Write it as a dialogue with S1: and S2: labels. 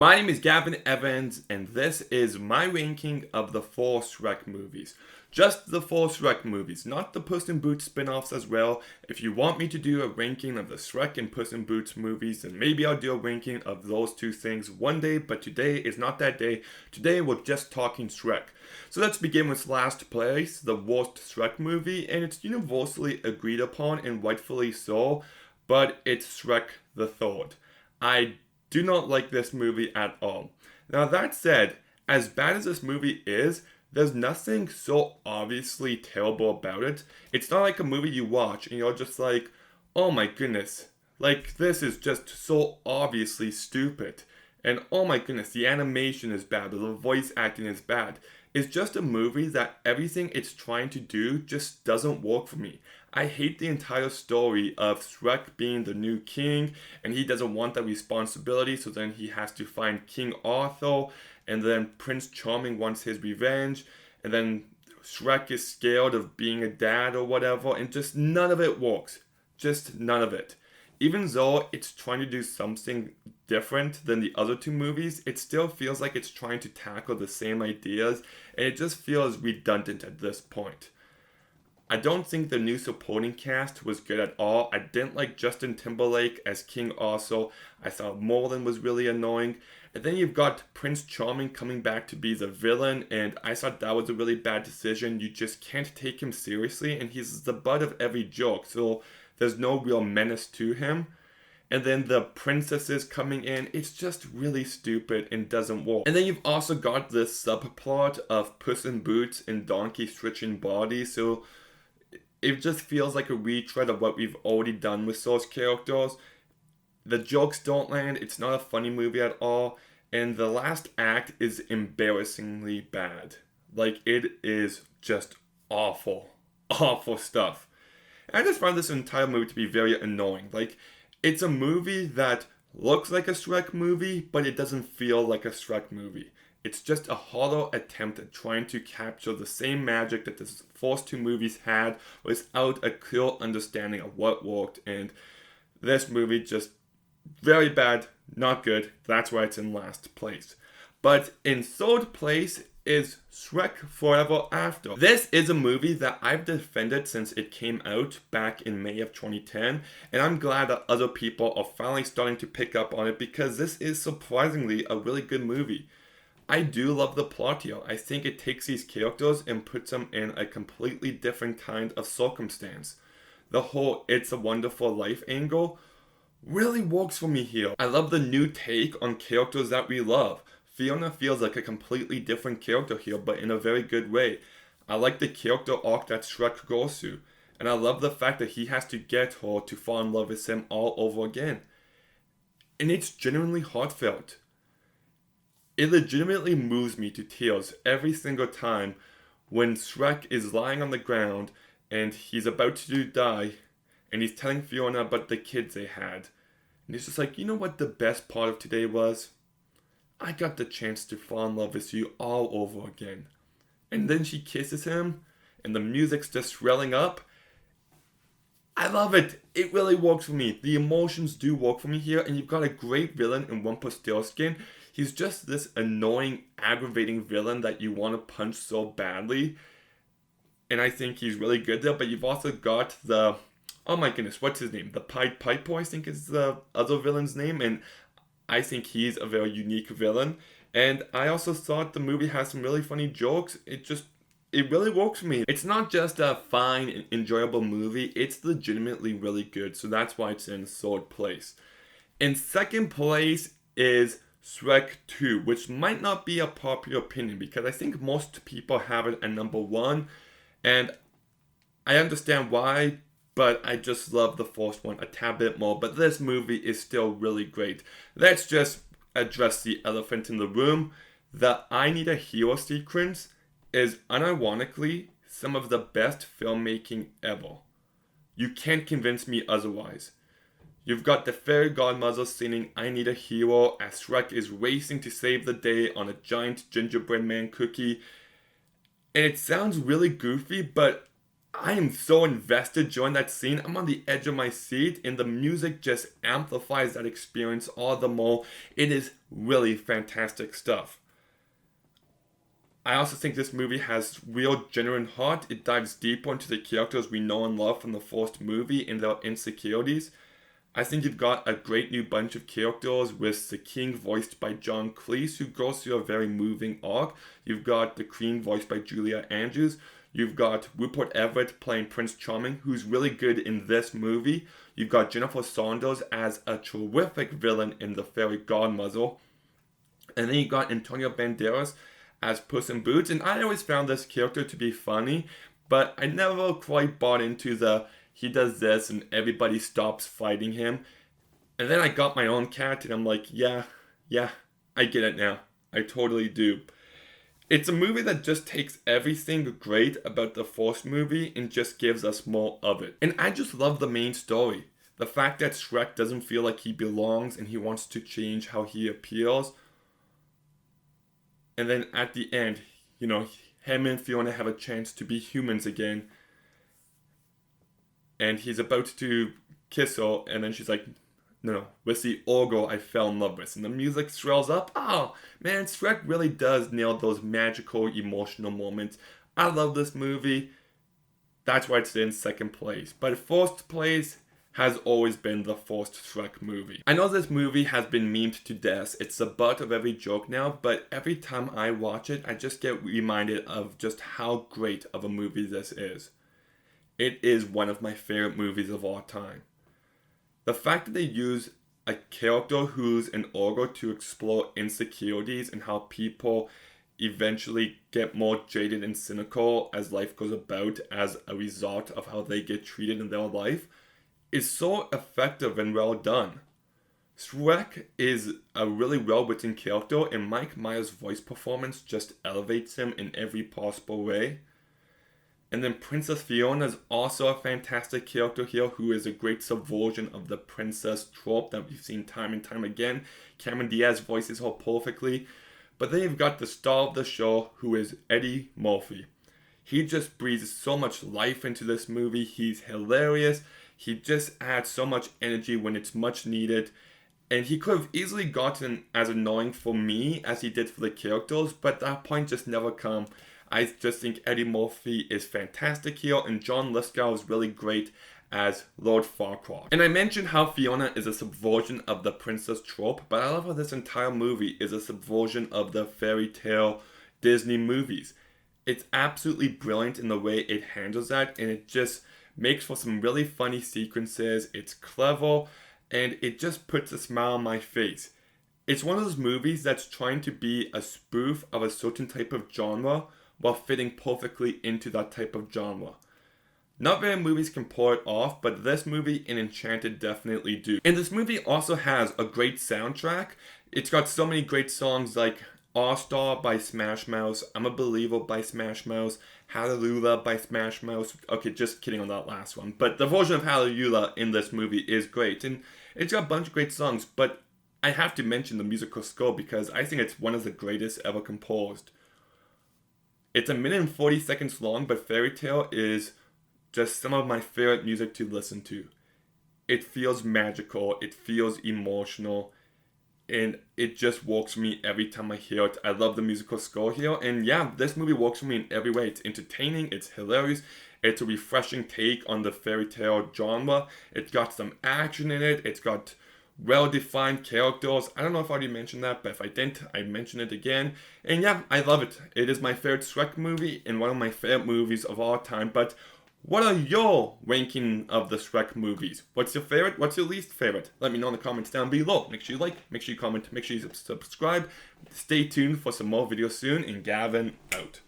S1: My name is Gavin Evans, and this is my ranking of the 4 Shrek movies. Just the 4 Shrek movies, not the Puss in Boots spin-offs as well. If you want me to do a ranking of the Shrek and Puss in Boots movies, then maybe I'll do a ranking of those two things one day, but today is not that day. Today we're just talking Shrek. So let's begin with last place, the worst Shrek movie, and it's universally agreed upon and rightfully so, but it's Shrek the Third. I do not like this movie at all. Now, that said, as bad as this movie is, there's nothing so obviously terrible about it. It's not like a movie you watch and you're just like, oh my goodness, like this is just so obviously stupid. And oh my goodness, the animation is bad or the voice acting is bad. It's just a movie that everything it's trying to do just doesn't work for me. I hate the entire story of Shrek being the new king and he doesn't want that responsibility, so then he has to find King Arthur, and then Prince Charming wants his revenge, and then Shrek is scared of being a dad or whatever, and just none of it works. Just none of it. Even though it's trying to do something different than the other two movies, it still feels like it's trying to tackle the same ideas, and it just feels redundant at this point. I don't think the new supporting cast was good at all. I didn't like Justin Timberlake as King Arthur. I thought Merlin was really annoying. And then you've got Prince Charming coming back to be the villain, and I thought that was a really bad decision. You just can't take him seriously, and he's the butt of every joke, so there's no real menace to him. And then the princesses coming in, it's just really stupid and doesn't work. And then you've also got this subplot of Puss in Boots and Donkey switching bodies, so it just feels like a retread of what we've already done with those characters. The jokes don't land, it's not a funny movie at all, and the last act is embarrassingly bad. Like, it is just awful, awful stuff. And I just found this entire movie to be very annoying. Like, it's a movie that looks like a Shrek movie, but it doesn't feel like a Shrek movie. It's just a hollow attempt at trying to capture the same magic that the first two movies had without a clear understanding of what worked, and this movie just very bad, not good. That's why it's in last place. But in third place is Shrek Forever After. This is a movie that I've defended since it came out back in May of 2010, and I'm glad that other people are finally starting to pick up on it because this is surprisingly a really good movie. I do love the plot here. I think it takes these characters and puts them in a completely different kind of circumstance. The whole It's a Wonderful Life angle really works for me here. I love the new take on characters that we love. Fiona feels like a completely different character here, but in a very good way. I like the character arc that Shrek goes through, and I love the fact that he has to get her to fall in love with him all over again. And it's genuinely heartfelt. It legitimately moves me to tears every single time when Shrek is lying on the ground and he's about to die, and he's telling Fiona about the kids they had. And he's just like, you know what the best part of today was? I got the chance to fall in love with you all over again. And then she kisses him, and the music's just swelling up. I love it. It really works for me. The emotions do work for me here, and you've got a great villain in Rumpelstiltskin. He's just this annoying, aggravating villain that you want to punch so badly. And I think he's really good there, but you've also got the... oh my goodness, what's his name? The Pied Piper, I think is the other villain's name, and I think he's a very unique villain. And I also thought the movie has some really funny jokes. It really works for me. It's not just a fine and enjoyable movie, it's legitimately really good, so that's why it's in third place. In second place is Shrek 2, which might not be a popular opinion because I think most people have it at number 1, and I understand why, but I just love the first one a tad bit more. But this movie is still really great. Let's just address the elephant in the room. The I Need a Hero sequence is unironically some of the best filmmaking ever. You can't convince me otherwise. You've got the fairy godmother singing I Need a Hero as Shrek is racing to save the day on a giant gingerbread man cookie. And it sounds really goofy, but I am so invested during that scene. I'm on the edge of my seat, and the music just amplifies that experience all the more. It is really fantastic stuff. I also think this movie has real genuine heart. It dives deeper into the characters we know and love from the first movie and their insecurities. I think you've got a great new bunch of characters with the King voiced by John Cleese, who goes through a very moving arc. You've got the Queen voiced by Julia Andrews. You've got Rupert Everett playing Prince Charming, who's really good in this movie. You've got Jennifer Saunders as a terrific villain in The Fairy Godmother. And then you got Antonio Banderas as Puss in Boots. And I always found this character to be funny, but I never quite bought into the he does this and everybody stops fighting him. And then I got my own cat and I'm like, yeah, I get it now. I totally do. It's a movie that just takes everything great about the first movie and just gives us more of it. And I just love the main story. The fact that Shrek doesn't feel like he belongs and he wants to change how he appears. And then at the end, him and Fiona have a chance to be humans again. And he's about to kiss her, and then she's like, no, with the ogre I fell in love with. And the music swells up. Oh, man, Shrek really does nail those magical, emotional moments. I love this movie. That's why it's in second place. But first place has always been the first Shrek movie. I know this movie has been memed to death. It's the butt of every joke now, but every time I watch it, I just get reminded of just how great of a movie this is. It is one of my favorite movies of all time. The fact that they use a character who's an ogre to explore insecurities and how people eventually get more jaded and cynical as life goes about as a result of how they get treated in their life is so effective and well done. Shrek is a really well-written character, and Mike Myers' voice performance just elevates him in every possible way. And then Princess Fiona is also a fantastic character here who is a great subversion of the princess trope that we've seen time and time again. Cameron Diaz voices her perfectly. But then you've got the star of the show, who is Eddie Murphy. He just breathes so much life into this movie. He's hilarious. He just adds so much energy when it's much needed. And he could have easily gotten as annoying for me as he did for the characters, but that point just never come. I just think Eddie Murphy is fantastic here, and John Lithgow is really great as Lord Farquaad. And I mentioned how Fiona is a subversion of the princess trope, but I love how this entire movie is a subversion of the fairy tale Disney movies. It's absolutely brilliant in the way it handles that, and it just makes for some really funny sequences. It's clever, and it just puts a smile on my face. It's one of those movies that's trying to be a spoof of a certain type of genre, while fitting perfectly into that type of genre. Not very movies can pull it off, but this movie and Enchanted definitely do. And this movie also has a great soundtrack. It's got so many great songs like All Star by Smash Mouth, I'm a Believer by Smash Mouth, Hallelujah by Smash Mouth. Okay, just kidding on that last one. But the version of Hallelujah in this movie is great. And it's got a bunch of great songs, but I have to mention the musical score because I think it's one of the greatest ever composed. It's 1 minute and 40 seconds long, but Fairy Tale is just some of my favorite music to listen to. It feels magical, it feels emotional, and it just works for me every time I hear it. I love the musical score here, and yeah, this movie works for me in every way. It's entertaining, it's hilarious, it's a refreshing take on the fairy tale genre. It's got some action in it, it's got well-defined characters. I don't know if I already mentioned that, but if I didn't, I mention it again. And yeah, I love it. It is my favorite Shrek movie and one of my favorite movies of all time. But what are your ranking of the Shrek movies? What's your favorite? What's your least favorite? Let me know in the comments down below. Make sure you like, make sure you comment, make sure you subscribe. Stay tuned for some more videos soon, and Gavin out.